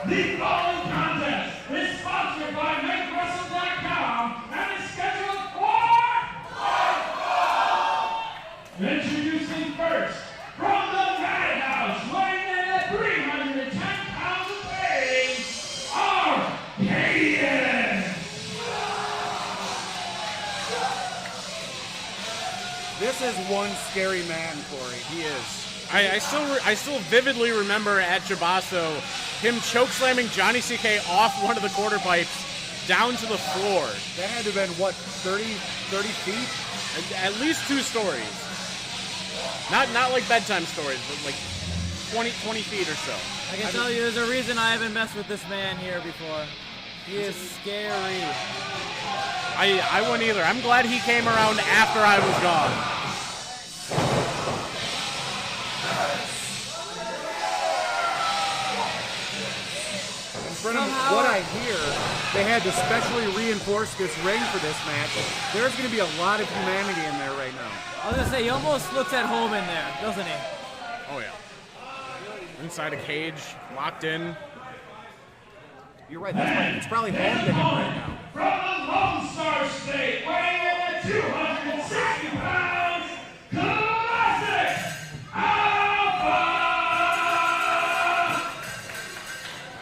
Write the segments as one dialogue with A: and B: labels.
A: The following contest is sponsored by MakeWrestle.com and is scheduled for Introducing first, from the Madhouse, weighing in at 310 pounds of pain, Arkadius.
B: This is one scary man, Corey.
C: He is. I still vividly remember at Jabasso him chokeslamming Johnny CK off one of the quarter pipes down to the floor.
B: That had to have been, what, 30 feet?
C: At least 2 stories. Not like bedtime stories, but like 20 feet or so.
D: I can tell you there's a reason I haven't messed with this man here before. He is scary.
C: I wouldn't either. I'm glad he came around after I was gone.
B: From what I hear, they had to specially reinforce this ring for this match. There's going to be a lot of humanity in there right now.
D: I was going to say, he almost looks at home in there, doesn't he?
C: Oh, yeah. Inside a cage, locked in.
B: You're right, that's right. It's probably home to him right now.
A: From the Lone Star State, weighing in at 260 pounds, Classic Alpha!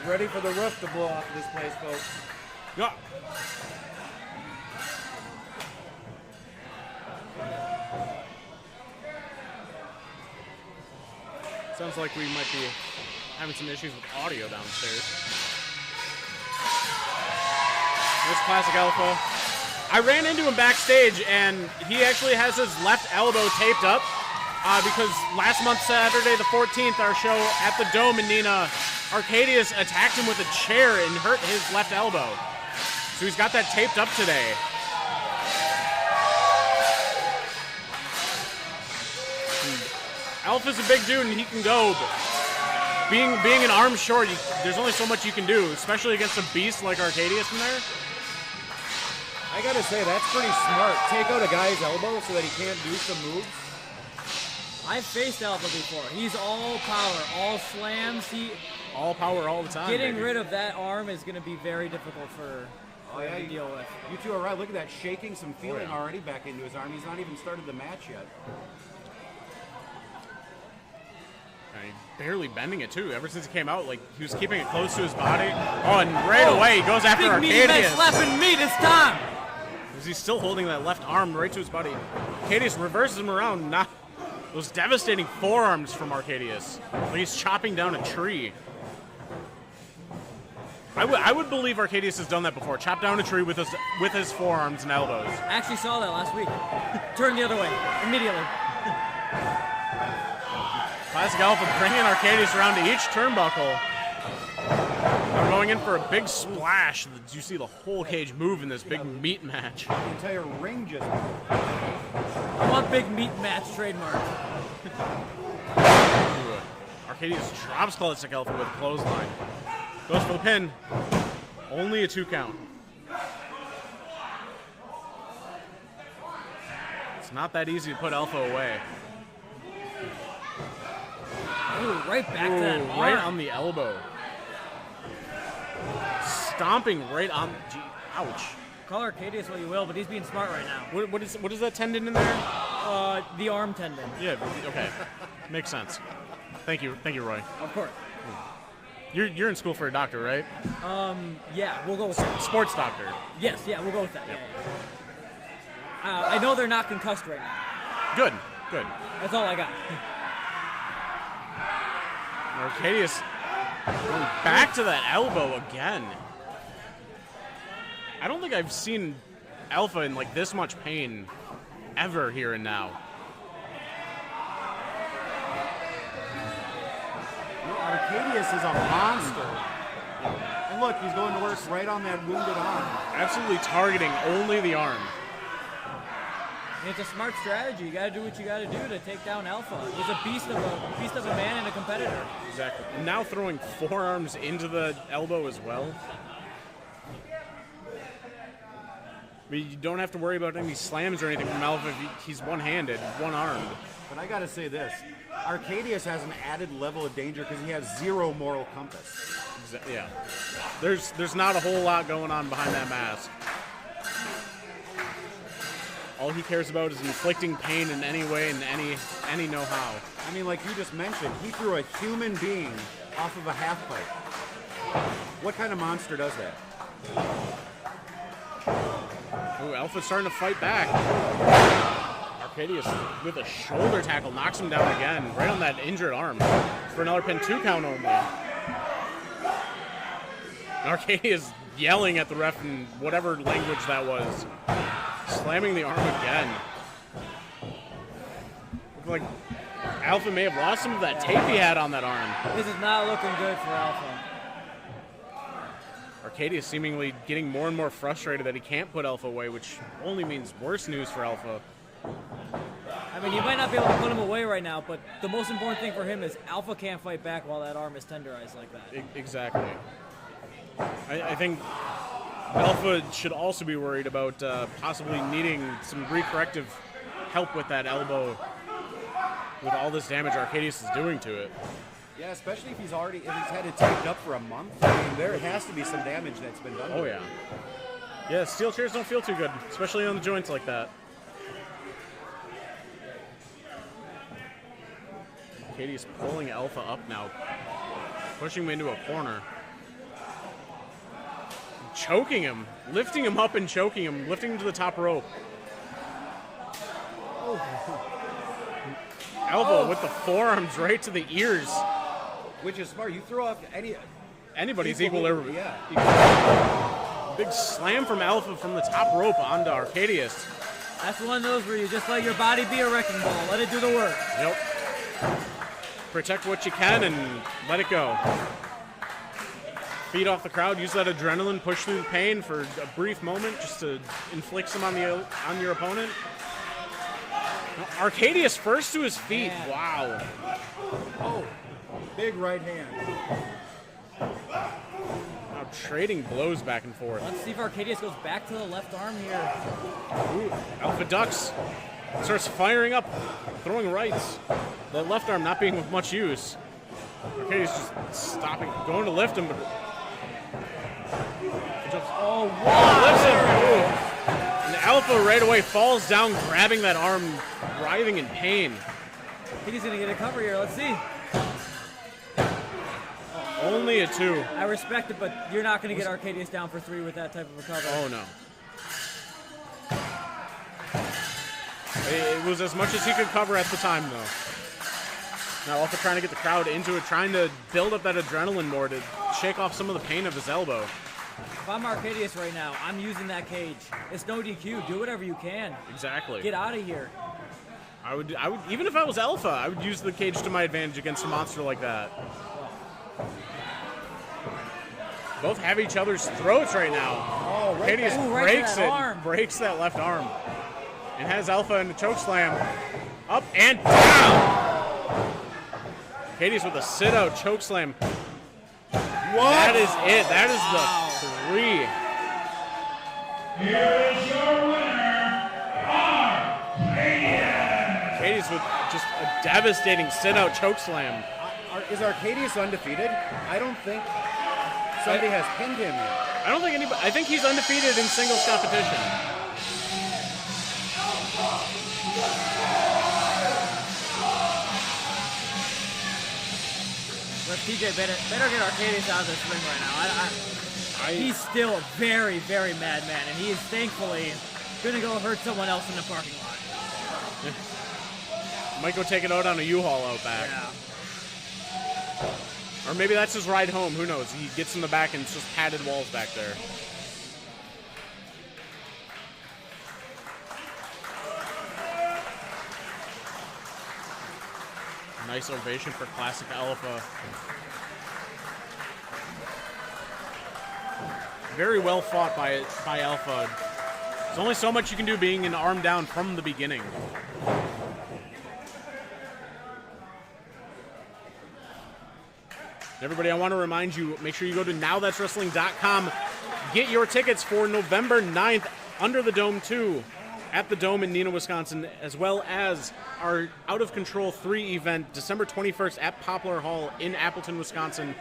B: Ready for the roof to blow off this place, folks.
C: Yeah. Sounds like we might be having some issues with audio downstairs. This Classic Alpha. I ran into him backstage, and he actually has his left elbow taped up because last month, Saturday the 14th, our show at the Dome in Neenah, Arkadius attacked him with a chair and hurt his left elbow. So he's got that taped up today. Alpha's a big dude and he can go, but being an arm short, there's only so much you can do, especially against a beast like Arkadius in there.
B: I gotta say, that's pretty smart. Take out a guy's elbow so that he can't do some moves.
D: I've faced Alpha before. He's all power, all slams.
C: All power all the time.
D: Getting rid of that arm is going to be very difficult for
B: yeah,
D: to deal with.
B: You two are right. Look at that, shaking some feeling already back into his arm. He's not even started the match yet.
C: He's barely bending it too. Ever since he came out, like he was keeping it close to his body. Oh, and right away he goes after
D: Big
C: Arkadius.
D: slapping meat this time.
C: He's still holding that left arm right to his body. Arkadius reverses him around. Not those devastating forearms from Arkadius. Like he's chopping down a tree. I would believe Arkadius has done that before. Chop down a tree with his forearms and elbows.
D: I actually saw that last week. Turn the other way immediately.
C: Classic Alpha bringing Arkadius around to each turnbuckle. They're going in for a big splash. You see the whole cage move in this big meat match.
B: The entire ring just...
D: I want big meat match trademark.
C: Arkadius drops Classic Alpha with a clothesline. Goes for the pin. Only a 2 count. It's not that easy to put Alpha away.
D: Ooh, right back to that arm.
C: Right on the elbow. Stomping right on. Ouch.
D: Call Arkadius what you will, but he's being smart right now.
C: What is that tendon in there?
D: The arm tendon.
C: Yeah. Okay. Makes sense. Thank you, Roy.
D: Of course.
C: You're in school for a doctor, right?
D: Yeah, we'll go with that.
C: Sports doctor.
D: Yes, yeah, we'll go with that. Yep. Yeah. I know they're not concussed right now.
C: Good.
D: That's all I got.
C: Arkadius going back to that elbow again. I don't think I've seen Alpha in like this much pain ever here and now.
B: Arkadius is a monster. And look, he's going to work right on that wounded arm.
C: Absolutely targeting only the arm.
D: And it's a smart strategy. You got to do what you got to do to take down Alpha. He's a beast of a man and a competitor.
C: Exactly. And now throwing forearms into the elbow as well. mean, you don't have to worry about any slams or anything from Alpha if he's one-handed, one-armed.
B: But I gotta say this, Arkadius has an added level of danger because he has zero moral compass.
C: Yeah. There's not a whole lot going on behind that mask. All he cares about is inflicting pain in any way and any know-how.
B: I mean, like you just mentioned, he threw a human being off of a half pipe. What kind of monster does that?
C: Ooh, Alpha's starting to fight back. Arkadius with a shoulder tackle knocks him down again, right on that injured arm. For another pin, 2 count only. Arkadius yelling at the ref in whatever language that was. Slamming the arm again. Looked like Alpha may have lost some of that tape he had on that arm.
D: This is not looking good for Alpha.
C: Arkadius seemingly getting more and more frustrated that he can't put Alpha away, which only means worse news for Alpha.
D: I mean, you might not be able to put him away right now, but the most important thing for him is Alpha can't fight back while that arm is tenderized like that.
C: Exactly. I think Alpha should also be worried about possibly needing some re-corrective help with that elbow with all this damage Arkadius is doing to it.
B: Yeah, especially if he's had it taped up for a month. I mean, there has to be some damage that's been done.
C: Oh, yeah. Yeah, steel chairs don't feel too good, especially on the joints like that. Arkadius pulling Alpha up now, pushing him into a corner. Choking him, lifting him up and choking him, lifting him to the top rope. Alpha with the forearms right to the ears.
B: Which is smart. You throw off
C: Anybody's equilibrium.
B: Yeah.
C: Big slam from Alpha from the top rope onto Arkadius.
D: That's one of those where you just let your body be a wrecking ball. Let it do the work.
C: Yep. Protect what you can and let it go. Feed off the crowd, use that adrenaline, push through the pain for a brief moment just to inflict some on your opponent. Now, Arkadius first to his feet.
D: Man.
C: Wow.
B: Oh, big right hand.
C: Now trading blows back and forth.
D: Let's see if Arkadius goes back to the left arm here.
C: Ooh, Alpha ducks. Starts firing up, throwing rights. The left arm not being of much use. Arkadius just stopping, going to lift him, but
D: Oh, wow.
C: lifts him. Ooh. And Alpha right away falls down, grabbing that arm, writhing in pain.
D: I think he's going to get a cover here. Let's see.
C: Only a 2.
D: I respect it, but you're not going to get Arkadius down for 3 with that type of a cover.
C: Oh, no. It was as much as he could cover at the time, though. Now Alpha trying to get the crowd into it, trying to build up that adrenaline more to shake off some of the pain of his elbow.
D: If I'm Arkadius right now, I'm using that cage. It's no DQ. Do whatever you can.
C: Exactly.
D: Get out of here.
C: I would, even if I was Alpha, I would use the cage to my advantage against a monster like that. Both have each other's throats right now.
B: Oh, right.
C: Arkadius
D: Ooh, right
C: breaks
D: to that
C: it,
D: arm.
C: breaks that left arm, and has Alpha in the choke slam. Up and down. Arkadius with a sit-out choke slam.
B: What?
C: That is it. That is the 3.
A: Here is your winner, Arkadius.
C: Arkadius with just a devastating sit-out choke slam.
B: Is Arkadius undefeated? I don't think somebody has pinned him yet.
C: I don't think anybody. I think he's undefeated in singles competition.
D: But TJ better get Arkadius out of this ring right now. He's still a very, very mad man, and he is thankfully going to go hurt someone else in the parking lot.
C: Might go take it out on a U-Haul out back.
D: Yeah.
C: Or maybe that's his ride home. Who knows? He gets in the back and it's just padded walls back there. Nice ovation for Classic Alpha. Very well fought by Alpha. There's only so much you can do being an arm down from the beginning. Everybody, I want to remind you, make sure you go to nowthat'swrestling.com. Get your tickets for November 9th, Under the Dome 2 at the Dome in Neenah, Wisconsin, as well as our Out of Control 3 event December 21st at Poplar Hall in Appleton, Wisconsin.